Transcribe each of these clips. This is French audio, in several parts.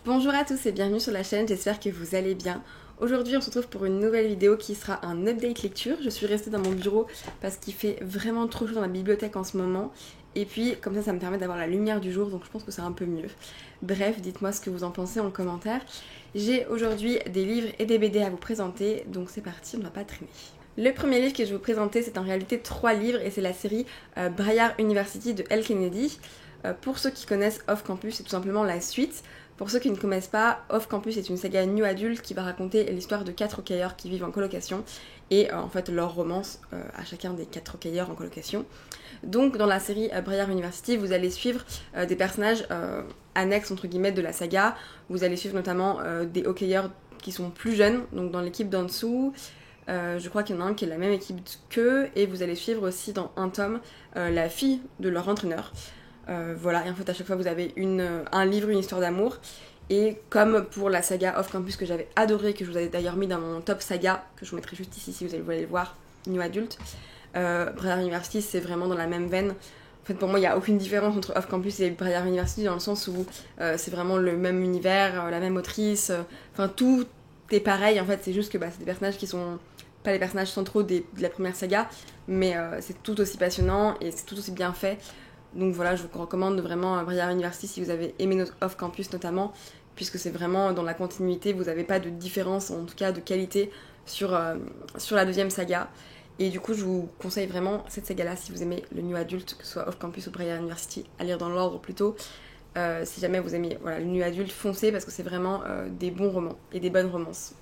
Bonjour à tous et bienvenue sur la chaîne, j'espère que vous allez bien. Aujourd'hui on se retrouve pour une nouvelle vidéo qui sera un update lecture. Je suis restée dans mon bureau parce qu'il fait vraiment trop chaud dans ma bibliothèque en ce moment. Et puis comme ça me permet d'avoir la lumière du jour, donc je pense que c'est un peu mieux. Bref, dites-moi ce que vous en pensez en commentaire. J'ai aujourd'hui des livres et des BD à vous présenter, donc c'est parti, on ne va pas traîner. Le premier livre que je vais vous présenter, c'est en réalité 3 livres et c'est la série Braillard University de Elle Kennedy. Pour ceux qui connaissent Off Campus, c'est tout simplement la suite. Pour ceux qui ne connaissent pas, Off Campus est une saga new adulte qui va raconter l'histoire de 4 hockeyeurs qui vivent en colocation et en fait leur romance à chacun des 4 hockeyeurs en colocation. Donc dans la série Braillard University, vous allez suivre des personnages annexes entre guillemets de la saga. Vous allez suivre notamment des hockeyeurs qui sont plus jeunes, donc dans l'équipe d'en dessous. Je crois qu'il y en a un qui est la même équipe qu'eux, et vous allez suivre aussi dans un tome la fille de leur entraîneur. Voilà, et en fait à chaque fois vous avez un livre, une histoire d'amour. Et comme pour la saga Off Campus que j'avais adoré, que je vous avais d'ailleurs mis dans mon top saga, que je vous mettrai juste ici si vous allez le voir, New Adult, Braillard University c'est vraiment dans la même veine. En fait pour moi il n'y a aucune différence entre Off Campus et Braillard University dans le sens où c'est vraiment le même univers, la même autrice, enfin tout est pareil en fait, c'est juste que c'est des personnages qui sont pas les personnages centraux de la première saga, mais c'est tout aussi passionnant et c'est tout aussi bien fait. Donc voilà, je vous recommande vraiment Braillard University si vous avez aimé notre Off Campus notamment, puisque c'est vraiment dans la continuité, vous n'avez pas de différence, en tout cas de qualité, sur la deuxième saga. Et du coup, je vous conseille vraiment cette saga-là si vous aimez le New Adult, que ce soit Off Campus ou Braillard University, à lire dans l'ordre plutôt. Si jamais vous aimez le New Adult, foncez parce que c'est vraiment des bons romans et des bonnes romances.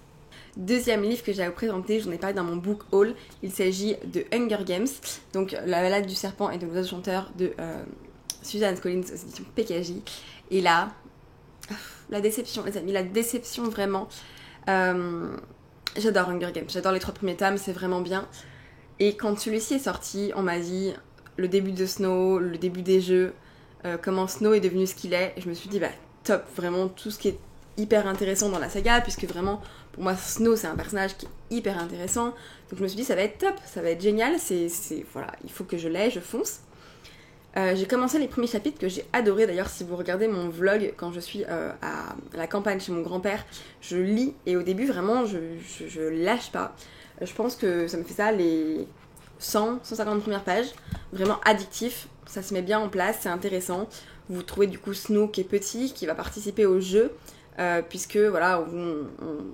Deuxième livre que j'ai à vous présenter, j'en ai parlé dans mon book haul, il s'agit de Hunger Games, donc La balade du serpent et de l'oiseau chanteur de Suzanne Collins aux éditions PKJ. Et là, la déception les amis, la déception vraiment. J'adore Hunger Games, j'adore les 3 premiers tomes, c'est vraiment bien. Et quand celui-ci est sorti, on m'a dit le début de Snow, le début des jeux, comment Snow est devenu ce qu'il est, et je me suis dit top, vraiment tout ce qui est hyper intéressant dans la saga, puisque vraiment pour moi Snow c'est un personnage qui est hyper intéressant, donc je me suis dit ça va être top, ça va être génial, voilà, il faut que je l'aie, je fonce. J'ai commencé les premiers chapitres que j'ai adoré, d'ailleurs si vous regardez mon vlog quand je suis à la campagne chez mon grand-père, je lis et au début vraiment je lâche pas. Je pense que ça me fait ça les 100-150 premières pages, vraiment addictif, ça se met bien en place, c'est intéressant. Vous trouvez du coup Snow qui est petit, qui va participer au jeu, puisque voilà, on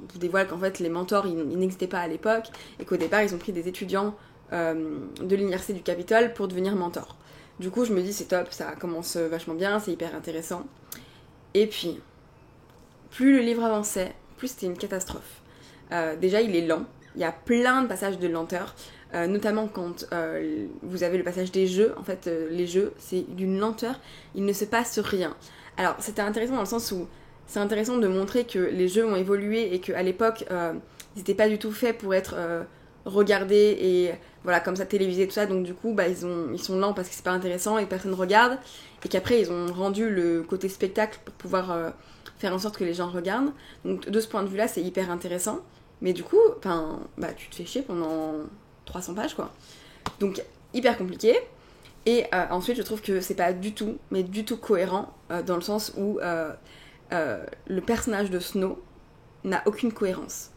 vous dévoile qu'en fait les mentors ils n'existaient pas à l'époque et qu'au départ ils ont pris des étudiants de l'université du Capitole pour devenir mentors. Du coup je me dis c'est top, ça commence vachement bien, c'est hyper intéressant. Et puis plus le livre avançait, plus c'était une catastrophe. Déjà il est lent, il y a plein de passages de lenteur, notamment quand vous avez le passage des jeux. En fait les jeux c'est d'une lenteur, il ne se passe rien. Alors c'était intéressant dans le sens où c'est intéressant de montrer que les jeux ont évolué et qu'à l'époque ils n'étaient pas du tout faits pour être regardés et voilà comme ça télévisés tout ça, donc du coup ils sont lents parce que c'est pas intéressant et que personne regarde, et qu'après ils ont rendu le côté spectacle pour pouvoir faire en sorte que les gens regardent. Donc de ce point de vue là c'est hyper intéressant, mais du coup tu te fais chier pendant 300 pages quoi, donc hyper compliqué. Et ensuite je trouve que c'est pas du tout cohérent dans le sens où le personnage de Snow n'a aucune cohérence.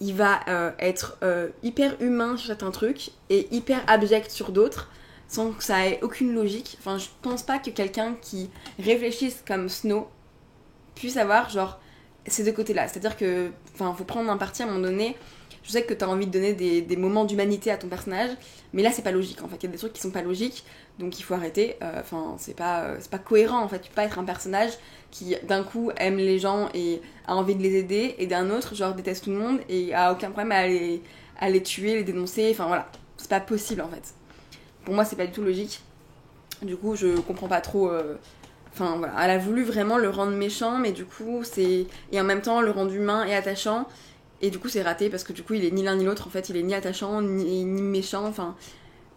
Il va être hyper humain sur certains trucs et hyper abject sur d'autres, sans que ça ait aucune logique. Enfin, je pense pas que quelqu'un qui réfléchisse comme Snow puisse avoir genre ces deux côtés-là. C'est-à-dire que, faut prendre un parti à un moment donné. Je sais que t'as envie de donner des moments d'humanité à ton personnage, mais là c'est pas logique en fait. Il y a des trucs qui sont pas logiques, donc il faut arrêter. C'est pas cohérent en fait. Tu peux pas être un personnage qui d'un coup aime les gens et a envie de les aider, et d'un autre genre déteste tout le monde et a aucun problème à les tuer, les dénoncer. Enfin voilà, c'est pas possible en fait. Pour moi c'est pas du tout logique. Du coup je comprends pas trop. Voilà, elle a voulu vraiment le rendre méchant, mais du coup c'est, et en même temps le rendre humain et attachant. Et du coup c'est raté parce que du coup il est ni l'un ni l'autre en fait, il est ni attachant ni méchant,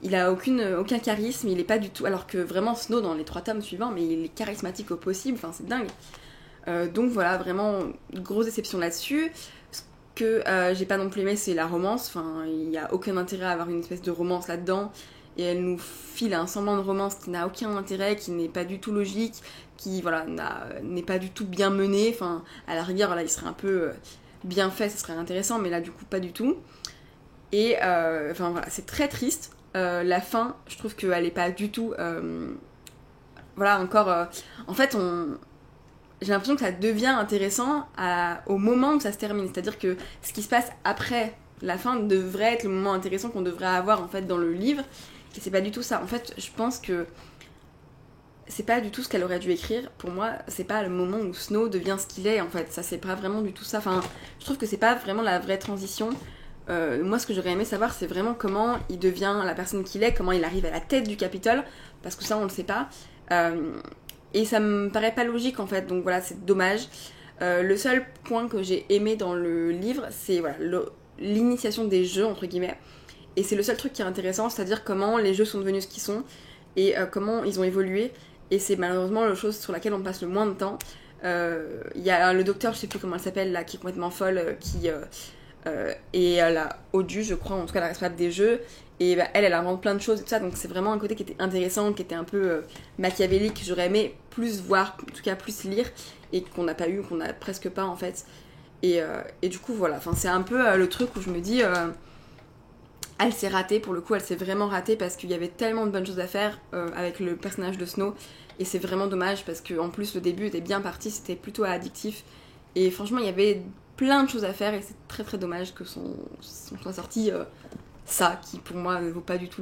il a aucun charisme, il est pas du tout, alors que vraiment Snow dans les 3 tomes suivants, mais il est charismatique au possible, c'est dingue. Donc voilà, vraiment grosse déception là-dessus. Ce que j'ai pas non plus aimé c'est la romance, il y a aucun intérêt à avoir une espèce de romance là-dedans, et elle nous file un semblant de romance qui n'a aucun intérêt, qui n'est pas du tout logique, qui voilà, n'est pas du tout bien mené. Enfin, à la rigueur, là, il serait un peu bien fait, ça serait intéressant, mais là, du coup, pas du tout. Et enfin voilà, c'est très triste. La fin, je trouve qu'elle est pas du tout. Voilà, encore. En fait, j'ai l'impression que ça devient intéressant au moment où ça se termine. C'est-à-dire que ce qui se passe après la fin devrait être le moment intéressant qu'on devrait avoir en fait dans le livre. Et c'est pas du tout ça. En fait, je pense que c'est pas du tout ce qu'elle aurait dû écrire. Pour moi, c'est pas le moment où Snow devient ce qu'il est en fait. Ça, c'est pas vraiment du tout ça. Enfin, je trouve que c'est pas vraiment la vraie transition. Moi, ce que j'aurais aimé savoir, c'est vraiment comment il devient la personne qu'il est, comment il arrive à la tête du Capitole, parce que ça, on le sait pas. Et ça me paraît pas logique en fait, donc voilà, c'est dommage. Le seul point que j'ai aimé dans le livre, c'est voilà, l'initiation des jeux, entre guillemets. Et c'est le seul truc qui est intéressant, c'est-à-dire comment les jeux sont devenus ce qu'ils sont et comment ils ont évolué. Et c'est malheureusement la chose sur laquelle on passe le moins de temps. Il y a le docteur, je sais plus comment elle s'appelle, là, qui est complètement folle, et la Odu, je crois, en tout cas la responsable des jeux. Et bah, elle invente plein de choses et tout ça, donc c'est vraiment un côté qui était intéressant, qui était un peu machiavélique. J'aurais aimé plus voir, en tout cas plus lire, et qu'on n'a pas eu, qu'on n'a presque pas en fait. Et du coup, voilà, enfin, c'est un peu le truc où je me dis, elle s'est ratée, pour le coup, elle s'est vraiment ratée parce qu'il y avait tellement de bonnes choses à faire avec le personnage de Snow, et c'est vraiment dommage parce qu'en plus, le début était bien parti, c'était plutôt addictif, et franchement, il y avait plein de choses à faire, et c'est très très dommage que soit sorti. Ça, qui pour moi ne vaut pas du tout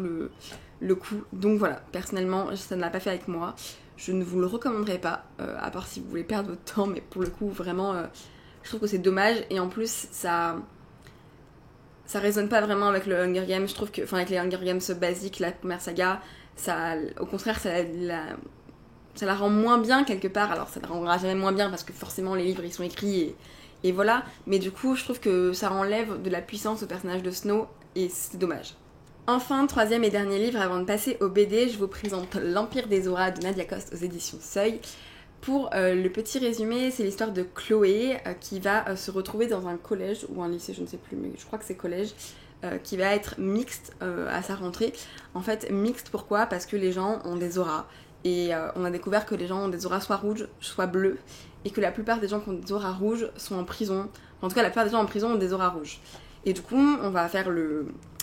le coup. Donc voilà, personnellement, ça ne l'a pas fait avec moi. Je ne vous le recommanderais pas, à part si vous voulez perdre votre temps, mais pour le coup, vraiment, je trouve que c'est dommage. Et en plus, ça résonne pas vraiment avec le Hunger Games. Je trouve que, enfin, avec les Hunger Games basiques, la première saga, au contraire, ça la rend moins bien quelque part. Alors, ça ne la rendra jamais moins bien parce que forcément, les livres, ils sont écrits et voilà. Mais du coup, je trouve que ça enlève de la puissance au personnage de Snow. Et c'est dommage. Enfin, troisième et dernier livre avant de passer au BD, je vous présente L'Empire des Auras de Nadia Coste aux éditions Seuil. Pour le petit résumé, c'est l'histoire de Chloé qui va se retrouver dans un collège ou un lycée, je ne sais plus, mais je crois que c'est collège, qui va être mixte à sa rentrée. En fait, mixte pourquoi ? Parce que les gens ont des auras. Et on a découvert que les gens ont des auras soit rouges, soit bleues, et que la plupart des gens qui ont des auras rouges sont en prison. En tout cas, la plupart des gens en prison ont des auras rouges. Et du coup, on va faire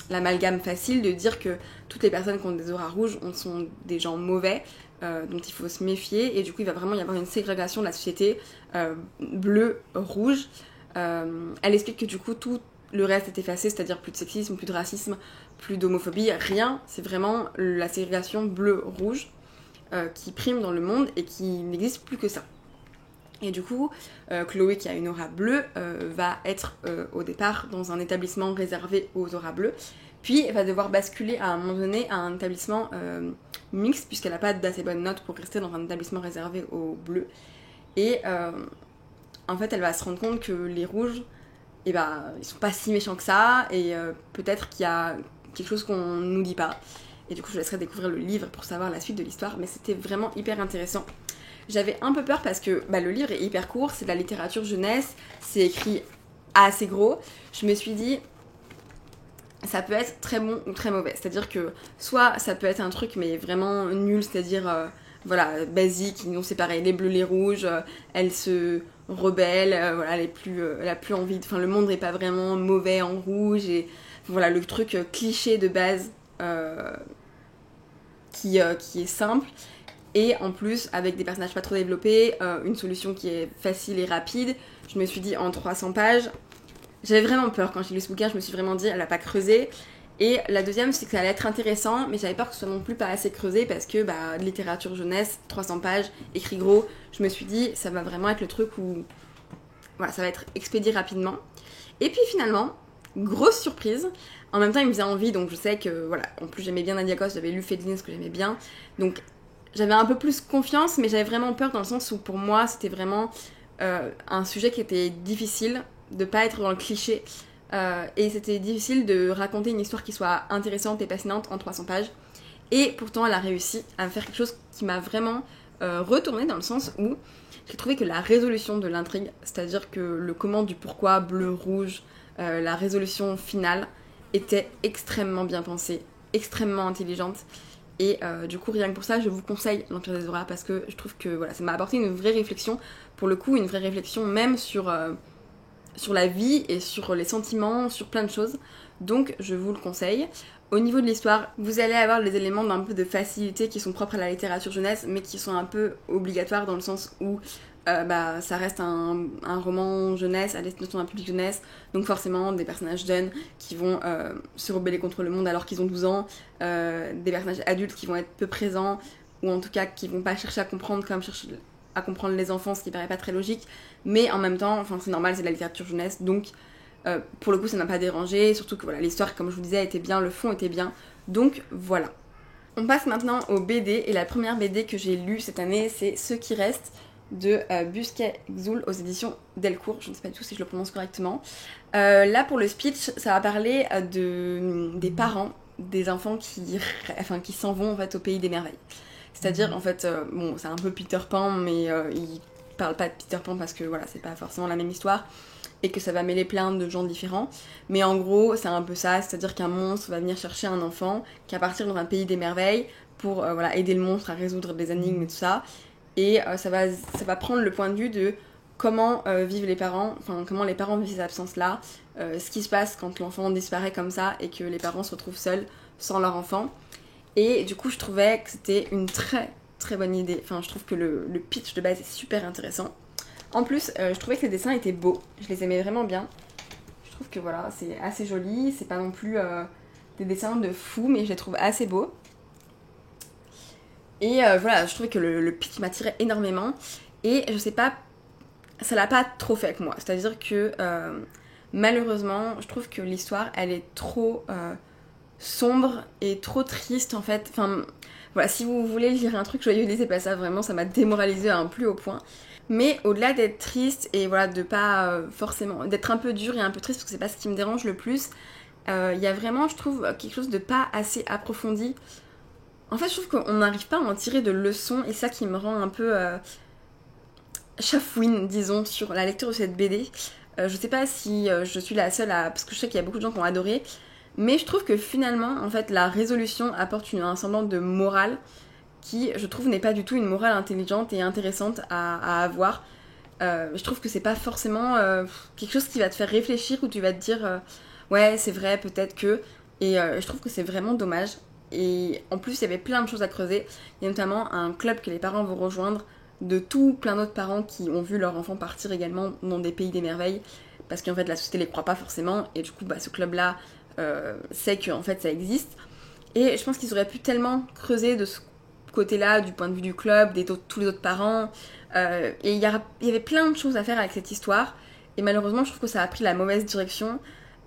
l'amalgame facile de dire que toutes les personnes qui ont des auras rouges sont des gens mauvais, dont il faut se méfier. Et du coup, il va vraiment y avoir une ségrégation de la société bleu-rouge. Elle explique que du coup, tout le reste est effacé, c'est-à-dire plus de sexisme, plus de racisme, plus d'homophobie, rien. C'est vraiment la ségrégation bleu-rouge qui prime dans le monde et qui n'existe plus que ça. Et du coup, Chloé, qui a une aura bleue, va être au départ dans un établissement réservé aux auras bleues, puis elle va devoir basculer à un moment donné à un établissement mixte, puisqu'elle n'a pas d'assez bonnes notes pour rester dans un établissement réservé aux bleus. Et en fait, elle va se rendre compte que les rouges, eh ben, ils sont pas si méchants que ça, et peut-être qu'il y a quelque chose qu'on nous dit pas. Et du coup, je vous laisserai découvrir le livre pour savoir la suite de l'histoire, mais c'était vraiment hyper intéressant. J'avais un peu peur parce que le livre est hyper court, c'est de la littérature jeunesse, c'est écrit assez gros. Je me suis dit, ça peut être très bon ou très mauvais. C'est-à-dire que soit ça peut être un truc mais vraiment nul, c'est-à-dire voilà, basique, non c'est pareil, les bleus, les rouges, elle se rebelle, voilà, elle a plus envie, enfin le monde n'est pas vraiment mauvais en rouge, et voilà le truc cliché de base qui est simple. Et en plus, avec des personnages pas trop développés, une solution qui est facile et rapide, je me suis dit en 300 pages, j'avais vraiment peur quand j'ai lu ce bouquin, je me suis vraiment dit elle a pas creusé. Et la deuxième, c'est que ça allait être intéressant, mais j'avais peur que ce soit non plus pas assez creusé parce que littérature jeunesse, 300 pages, écrit gros, je me suis dit ça va vraiment être le truc où voilà, ça va être expédié rapidement. Et puis finalement, grosse surprise, en même temps il me faisait envie, donc je sais que voilà, en plus j'aimais bien Nadia Coste, j'avais lu Féline, ce que j'aimais bien, donc j'avais un peu plus confiance, mais j'avais vraiment peur dans le sens où pour moi c'était vraiment un sujet qui était difficile, de pas être dans le cliché, et c'était difficile de raconter une histoire qui soit intéressante et passionnante en 300 pages. Et pourtant elle a réussi à faire quelque chose qui m'a vraiment retourné dans le sens où j'ai trouvé que la résolution de l'intrigue, c'est-à-dire que le comment du pourquoi bleu-rouge, la résolution finale était extrêmement bien pensée. extrêmement intelligente. Et du coup, rien que pour ça, je vous conseille l'Empire des Auras parce que je trouve que voilà, ça m'a apporté une vraie réflexion, pour le coup, une vraie réflexion même sur la vie et sur les sentiments, sur plein de choses. Donc, je vous le conseille. Au niveau de l'histoire, vous allez avoir les éléments d'un peu de facilité qui sont propres à la littérature jeunesse, mais qui sont un peu obligatoires dans le sens où ça reste un roman jeunesse à destination d'un public jeunesse, donc forcément des personnages jeunes qui vont se rebeller contre le monde alors qu'ils ont 12 ans, des personnages adultes qui vont être peu présents, ou en tout cas qui vont pas chercher à comprendre comme chercher à comprendre les enfants, ce qui paraît pas très logique, mais en même temps, enfin c'est normal, c'est de la littérature jeunesse, donc pour le coup ça m'a pas dérangé, surtout que voilà, l'histoire comme je vous disais était bien, le fond était bien, donc voilà. On passe maintenant aux BD, et la première BD que j'ai lue cette année c'est Ce qui reste de Busquet-Xul aux éditions Delcourt, je ne sais pas du tout si je le prononce correctement. Là pour le speech, ça va parler des parents des enfants qui s'en vont en fait au pays des merveilles. C'est-à-dire en fait, bon c'est un peu Peter Pan, mais il parle pas de Peter Pan parce que voilà, c'est pas forcément la même histoire et que ça va mêler plein de gens différents. Mais en gros, c'est un peu ça, c'est-à-dire qu'un monstre va venir chercher un enfant qui va partir dans un pays des merveilles pour voilà, aider le monstre à résoudre des énigmes et tout ça. Et ça va prendre le point de vue de comment vivent les parents, enfin comment les parents vivent ces absences-là, ce qui se passe quand l'enfant disparaît comme ça et que les parents se retrouvent seuls sans leur enfant. Et du coup, je trouvais que c'était une très très bonne idée. Enfin, je trouve que le pitch de base est super intéressant. En plus, je trouvais que les dessins étaient beaux. Je les aimais vraiment bien. Je trouve que voilà, c'est assez joli. C'est pas non plus des dessins de fou, mais je les trouve assez beaux. Et voilà, je trouvais que le pitch m'attirait énormément. Et je sais pas, ça l'a pas trop fait avec moi. C'est-à-dire que malheureusement, je trouve que l'histoire, elle est trop sombre et trop triste en fait. Enfin, voilà, si vous voulez lire un truc joyeux, lisez pas ça, vraiment, ça m'a démoralisée à un plus haut point. Mais au-delà d'être triste et voilà, de pas forcément, d'être un peu dur et un peu triste, parce que c'est pas ce qui me dérange le plus, il y a vraiment, je trouve, quelque chose de pas assez approfondi. En fait, je trouve qu'on n'arrive pas à en tirer de leçons, et ça qui me rend un peu chafouine, disons, sur la lecture de cette BD. Je sais pas si je suis la seule à... Parce que je sais qu'il y a beaucoup de gens qui ont adoré, mais je trouve que finalement, en fait, la résolution apporte un semblant de morale qui, je trouve, n'est pas du tout une morale intelligente et intéressante à avoir. Je trouve que c'est pas forcément quelque chose qui va te faire réfléchir, ou tu vas te dire ouais, c'est vrai, peut-être que... Et je trouve que c'est vraiment dommage. Et en plus, il y avait plein de choses à creuser. Il y a notamment un club que les parents vont rejoindre, de tout plein d'autres parents qui ont vu leur enfant partir également dans des pays des merveilles, parce qu'en fait la société les croit pas forcément, et du coup ce club là sait que en fait ça existe. Et je pense qu'ils auraient pu tellement creuser de ce côté là, du point de vue du club, tous les autres parents, et il y avait plein de choses à faire avec cette histoire, et malheureusement je trouve que ça a pris la mauvaise direction,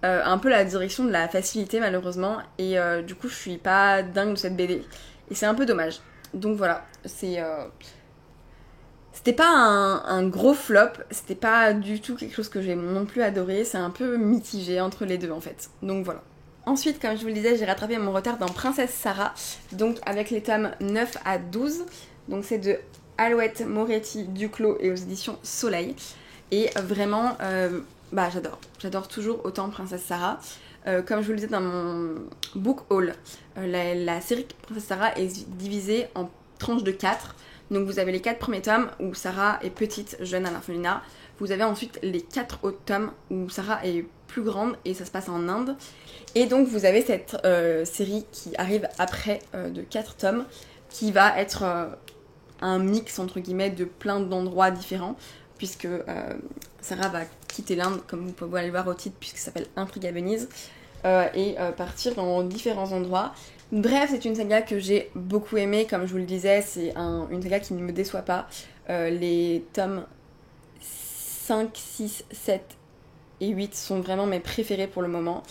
un peu la direction de la facilité malheureusement, et du coup je suis pas dingue de cette BD, et c'est un peu dommage. Donc voilà, c'était pas un gros flop, c'était pas du tout quelque chose que j'ai non plus adoré, c'est un peu mitigé entre les deux en fait. Donc voilà. Ensuite, comme je vous le disais, j'ai rattrapé mon retard dans Princesse Sarah, donc avec les tomes 9 à 12. Donc c'est de Alouette Moretti Duclos et aux éditions Soleil. Et vraiment, j'adore toujours autant Princesse Sarah. Comme je vous le disais dans mon book haul, la série Princesse Sarah est divisée en tranches de 4. Donc vous avez les 4 premiers tomes où Sarah est petite, jeune à l'orphelinat. Vous avez ensuite les 4 autres tomes où Sarah est plus grande et ça se passe en Inde. Et donc vous avez cette série qui arrive après de 4 tomes qui va être un mix entre guillemets de plein d'endroits différents, puisque Sarah va quitter l'Inde, comme vous pouvez aller le voir au titre, puisque ça s'appelle Intrigue à Venise, et partir dans différents endroits. Bref, c'est une saga que j'ai beaucoup aimée, comme je vous le disais, c'est une saga qui ne me déçoit pas. Les tomes 5, 6, 7 et 8 sont vraiment mes préférés pour le moment.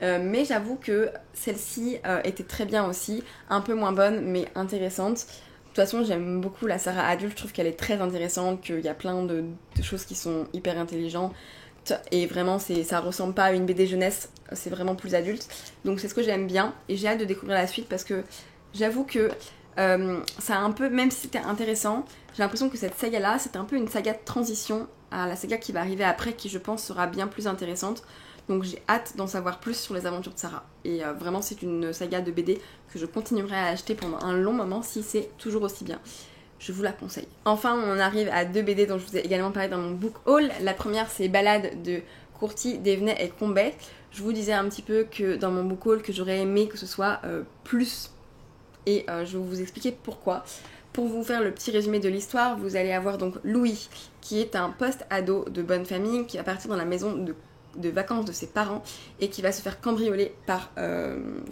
Mais j'avoue que celle-ci était très bien aussi, un peu moins bonne mais intéressante. De toute façon, j'aime beaucoup la Sarah adulte, je trouve qu'elle est très intéressante, qu'il y a plein de choses qui sont hyper intelligentes. Et vraiment, ça ressemble pas à une BD jeunesse, c'est vraiment plus adulte. Donc c'est ce que j'aime bien, et j'ai hâte de découvrir la suite parce que j'avoue que ça a un peu, même si c'était intéressant, j'ai l'impression que cette saga-là, c'est un peu une saga de transition à la saga qui va arriver après, qui je pense sera bien plus intéressante. Donc j'ai hâte d'en savoir plus sur les aventures de Sarah. Et vraiment c'est une saga de BD que je continuerai à acheter pendant un long moment si c'est toujours aussi bien. Je vous la conseille. Enfin on arrive à 2 BD dont je vous ai également parlé dans mon book haul. La première c'est Ballade de Courty, Devenay et Combet. Je vous disais un petit peu que dans mon book haul que j'aurais aimé que ce soit plus. Et je vais vous expliquer pourquoi. Pour vous faire le petit résumé de l'histoire, vous allez avoir donc Louis, qui est un post-ado de bonne famille, qui va partir dans la maison de vacances de ses parents et qui va se faire cambrioler par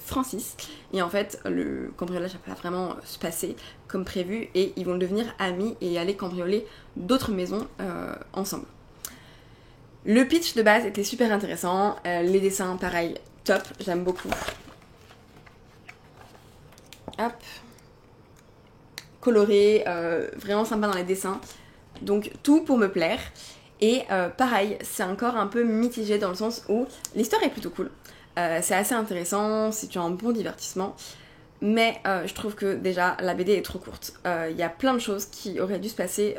Francis. Et en fait, le cambriolage va pas vraiment se passer comme prévu et ils vont devenir amis et aller cambrioler d'autres maisons ensemble. Le pitch de base était super intéressant, les dessins pareil, top, j'aime beaucoup. Hop. Coloré, vraiment sympa dans les dessins. Donc tout pour me plaire. Et pareil, c'est encore un peu mitigé dans le sens où l'histoire est plutôt cool. C'est assez intéressant, c'est un bon divertissement. Mais je trouve que déjà la BD est trop courte. Il y a plein de choses qui auraient dû se passer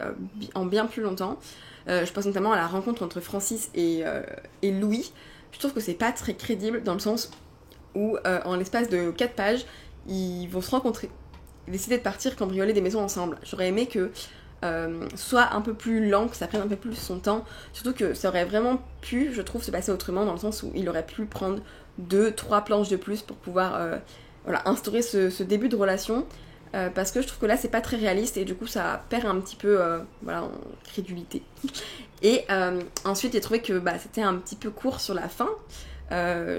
en bien plus longtemps. Je pense notamment à la rencontre entre Francis et Louis. Je trouve que c'est pas très crédible dans le sens où en l'espace de 4 pages, ils vont se rencontrer, décider de partir cambrioler des maisons ensemble. J'aurais aimé que soit un peu plus lent, que ça prenne un peu plus son temps, surtout que ça aurait vraiment pu, je trouve, se passer autrement dans le sens où il aurait pu prendre 2-3 planches de plus pour pouvoir voilà, instaurer ce début de relation, parce que je trouve que là c'est pas très réaliste et du coup ça perd un petit peu voilà, en crédulité. Et ensuite j'ai trouvé que c'était un petit peu court sur la fin.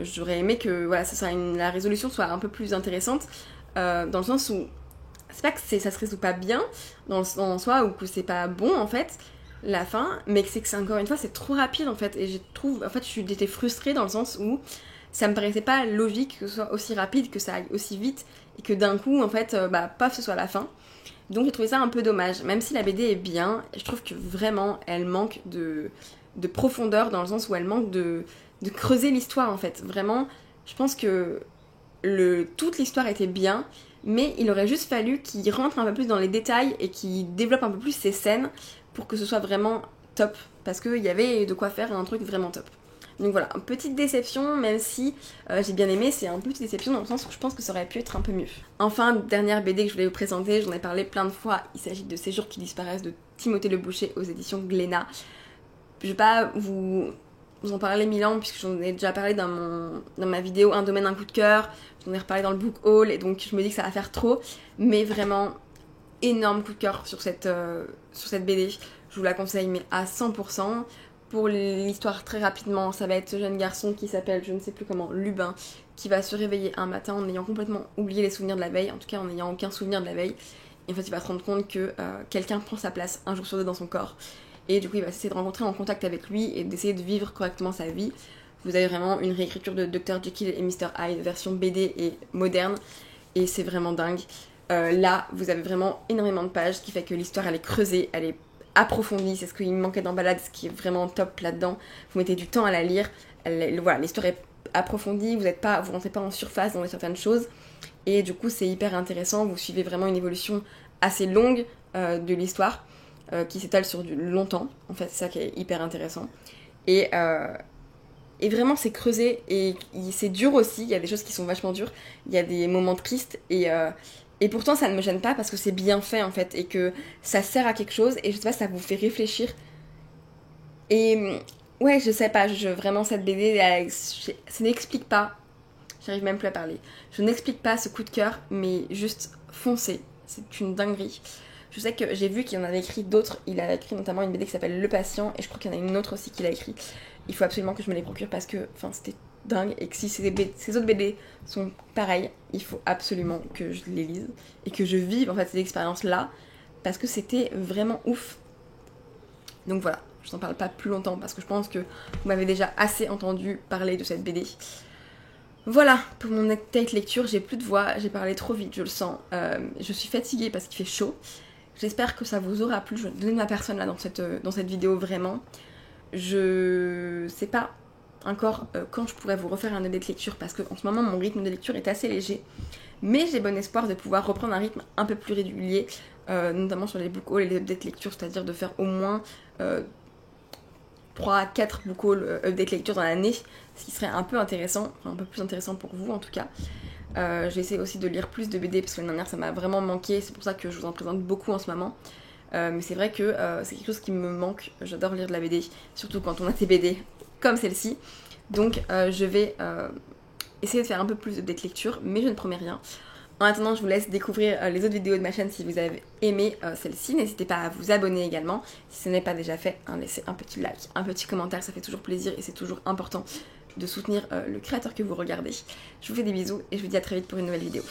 J'aurais aimé que voilà, la résolution soit un peu plus intéressante, dans le sens où c'est pas que ça se résout pas bien en soi ou que c'est pas bon en fait la fin, mais que c'est encore une fois c'est trop rapide en fait, et je trouve en fait j'étais frustrée dans le sens où ça me paraissait pas logique que ce soit aussi rapide, que ça aille aussi vite et que d'un coup en fait paf ce soit la fin. Donc j'ai trouvé ça un peu dommage, même si la BD est bien, je trouve que vraiment elle manque de profondeur dans le sens où elle manque de creuser l'histoire en fait. Vraiment, je pense que toute l'histoire était bien, mais il aurait juste fallu qu'il rentre un peu plus dans les détails et qu'il développe un peu plus ses scènes pour que ce soit vraiment top, parce qu'il y avait de quoi faire un truc vraiment top. Donc voilà, une petite déception, même si j'ai bien aimé, c'est un peu petite déception dans le sens où je pense que ça aurait pu être un peu mieux. Enfin, dernière BD que je voulais vous présenter, j'en ai parlé plein de fois, il s'agit de Ces jours qui disparaissent de Timothée Le Boucher aux éditions Glénat. Je vais pas vous en parler 1000 ans puisque j'en ai déjà parlé dans ma vidéo Un domaine, un coup de cœur, j'en ai reparlé dans le book haul et donc je me dis que ça va faire trop, mais vraiment énorme coup de cœur sur cette BD, je vous la conseille mais à 100%. Pour l'histoire très rapidement, ça va être ce jeune garçon qui s'appelle, je ne sais plus comment, Lubin, qui va se réveiller un matin en ayant complètement oublié les souvenirs de la veille, en tout cas en n'ayant aucun souvenir de la veille, et en fait il va se rendre compte que quelqu'un prend sa place un jour sur deux dans son corps. Et du coup il va essayer de rentrer en contact avec lui et d'essayer de vivre correctement sa vie. Vous avez vraiment une réécriture de Dr Jekyll et Mr Hyde version BD et moderne, et c'est vraiment dingue. Là vous avez vraiment énormément de pages, ce qui fait que l'histoire elle est creusée, elle est approfondie, c'est ce qu'il me manquait dans Ballade, ce qui est vraiment top là-dedans. Vous mettez du temps à la lire, voilà, l'histoire est approfondie, vous rentrez pas en surface dans certaines choses, et du coup c'est hyper intéressant, vous suivez vraiment une évolution assez longue de l'histoire, qui s'étale sur du longtemps, en fait c'est ça qui est hyper intéressant. Et vraiment c'est creusé, et c'est dur aussi, il y a des choses qui sont vachement dures, il y a des moments tristes, et pourtant ça ne me gêne pas parce que c'est bien fait en fait, et que ça sert à quelque chose, et je sais pas, ça vous fait réfléchir. Et ouais, je sais pas, vraiment cette BD, ça n'explique pas, j'arrive même plus à parler, je n'explique pas ce coup de cœur, mais juste foncez, c'est une dinguerie. Je sais que j'ai vu qu'il en avait écrit d'autres, il a écrit notamment une BD qui s'appelle Le Patient, et je crois qu'il y en a une autre aussi qu'il a écrit. Il faut absolument que je me les procure parce que c'était dingue, et que si ces autres BD sont pareils, il faut absolument que je les lise et que je vive en fait ces expériences-là, parce que c'était vraiment ouf. Donc voilà, je n'en parle pas plus longtemps parce que je pense que vous m'avez déjà assez entendu parler de cette BD. Voilà, pour mon update lecture, j'ai plus de voix, j'ai parlé trop vite, je le sens. Je suis fatiguée parce qu'il fait chaud. J'espère que ça vous aura plu, je vais donner ma personne là dans cette vidéo vraiment. Je sais pas encore quand je pourrais vous refaire un update lecture parce qu'en ce moment mon rythme de lecture est assez léger, mais j'ai bon espoir de pouvoir reprendre un rythme un peu plus régulier, notamment sur les book hauls et les updates lecture, c'est-à-dire de faire au moins 3 à 4 book haul update lecture dans l'année, ce qui serait un peu intéressant, enfin un peu plus intéressant pour vous en tout cas. J'essaie aussi de lire plus de BD parce que l'année dernière ça m'a vraiment manqué, c'est pour ça que je vous en présente beaucoup en ce moment. Mais c'est vrai que c'est quelque chose qui me manque, j'adore lire de la BD, surtout quand on a des BD comme celle-ci. Donc je vais essayer de faire un peu plus d'update lecture, mais je ne promets rien. En attendant, je vous laisse découvrir les autres vidéos de ma chaîne si vous avez aimé celle-ci. N'hésitez pas à vous abonner également si ce n'est pas déjà fait. Laissez un petit like, un petit commentaire, ça fait toujours plaisir et c'est toujours important de soutenir le créateur que vous regardez. Je vous fais des bisous et je vous dis à très vite pour une nouvelle vidéo.